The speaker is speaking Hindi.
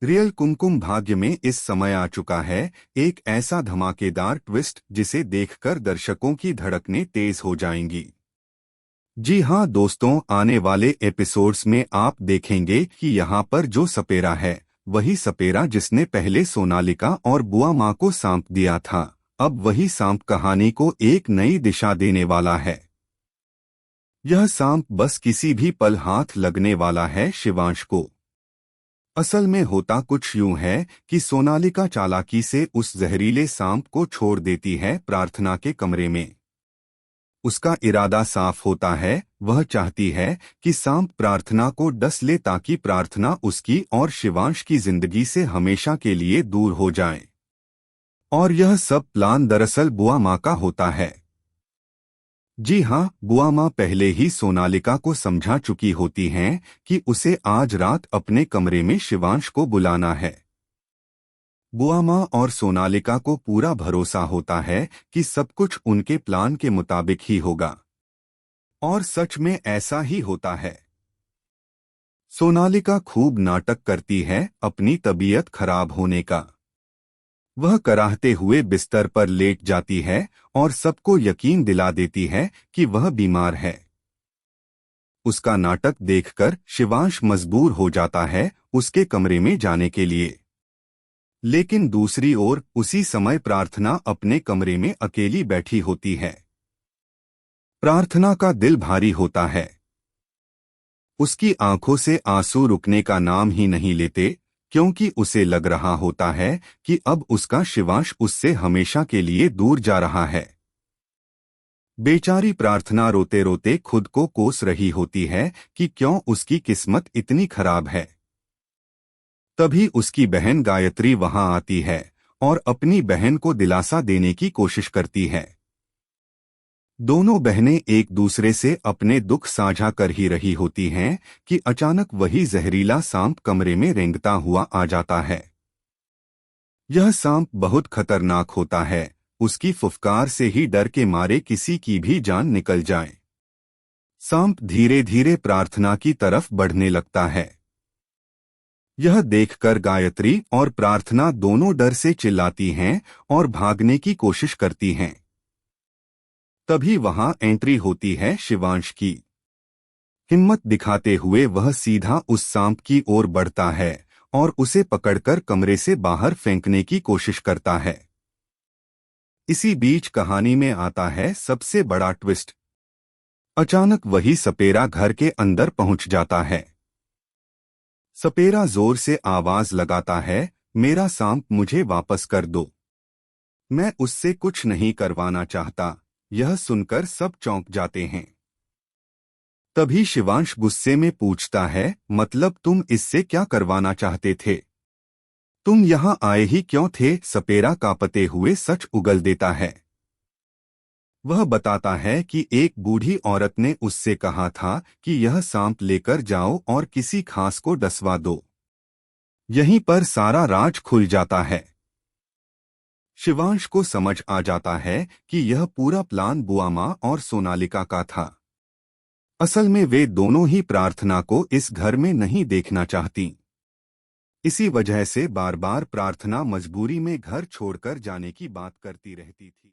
रियल कुमकुम भाग्य में इस समय आ चुका है एक ऐसा धमाकेदार ट्विस्ट जिसे देखकर दर्शकों की धड़कनें तेज हो जाएंगी। जी हाँ दोस्तों, आने वाले एपिसोड्स में आप देखेंगे कि यहाँ पर जो सपेरा है वही सपेरा जिसने पहले सोनालिका और बुआ माँ को सांप दिया था। अब वही सांप कहानी को एक नई दिशा देने वाला है। यह सांप बस किसी भी पल हाथ लगने वाला है शिवांश को। असल में होता कुछ यूं है कि सोनालिका चालाकी से उस जहरीले सांप को छोड़ देती है प्रार्थना के कमरे में। उसका इरादा साफ होता है, वह चाहती है कि सांप प्रार्थना को डस ले ताकि प्रार्थना उसकी और शिवांश की जिंदगी से हमेशा के लिए दूर हो जाए। और यह सब प्लान दरअसल बुआ माँ का होता है। जी हाँ, बुआ माँ पहले ही सोनालिका को समझा चुकी होती हैं कि उसे आज रात अपने कमरे में शिवांश को बुलाना है। बुआ माँ और सोनालिका को पूरा भरोसा होता है कि सब कुछ उनके प्लान के मुताबिक ही होगा। और सच में ऐसा ही होता है। सोनालिका खूब नाटक करती है अपनी तबीयत खराब होने का। वह कराहते हुए बिस्तर पर लेट जाती है और सबको यकीन दिला देती है कि वह बीमार है। उसका नाटक देखकर शिवांश मजबूर हो जाता है उसके कमरे में जाने के लिए। लेकिन दूसरी ओर उसी समय प्रार्थना अपने कमरे में अकेली बैठी होती है। प्रार्थना का दिल भारी होता है। उसकी आंखों से आंसू रुकने का नाम ही नहीं लेते, क्योंकि उसे लग रहा होता है कि अब उसका शिवांश उससे हमेशा के लिए दूर जा रहा है। बेचारी प्रार्थना रोते रोते खुद को कोस रही होती है कि क्यों उसकी किस्मत इतनी खराब है। तभी उसकी बहन गायत्री वहां आती है और अपनी बहन को दिलासा देने की कोशिश करती है। दोनों बहनें एक दूसरे से अपने दुख साझा कर ही रही होती हैं कि अचानक वही जहरीला सांप कमरे में रेंगता हुआ आ जाता है। यह सांप बहुत खतरनाक होता है, उसकी फुफकार से ही डर के मारे किसी की भी जान निकल जाए। सांप धीरे धीरे प्रार्थना की तरफ बढ़ने लगता है। यह देखकर गायत्री और प्रार्थना दोनों डर से चिल्लाती हैं और भागने की कोशिश करती हैं। तभी वहां एंट्री होती है शिवांश की। हिम्मत दिखाते हुए वह सीधा उस सांप की ओर बढ़ता है और उसे पकड़कर कमरे से बाहर फेंकने की कोशिश करता है। इसी बीच कहानी में आता है सबसे बड़ा ट्विस्ट। अचानक वही सपेरा घर के अंदर पहुंच जाता है। सपेरा जोर से आवाज लगाता है, मेरा सांप मुझे वापस कर दो। मैं उससे कुछ नहीं करवाना चाहता। यह सुनकर सब चौंक जाते हैं। तभी शिवांश गुस्से में पूछता है, मतलब तुम इससे क्या करवाना चाहते थे? तुम यहाँ आए ही क्यों थे? सपेरा कांपते हुए सच उगल देता है। वह बताता है कि एक बूढ़ी औरत ने उससे कहा था कि यह सांप लेकर जाओ और किसी खास को डसवा दो। यहीं पर सारा राज खुल जाता है। शिवांश को समझ आ जाता है कि यह पूरा प्लान बुआ माँ और सोनालिका का था। असल में वे दोनों ही प्रार्थना को इस घर में नहीं देखना चाहती। इसी वजह से बार बार प्रार्थना मजबूरी में घर छोड़कर जाने की बात करती रहती थी।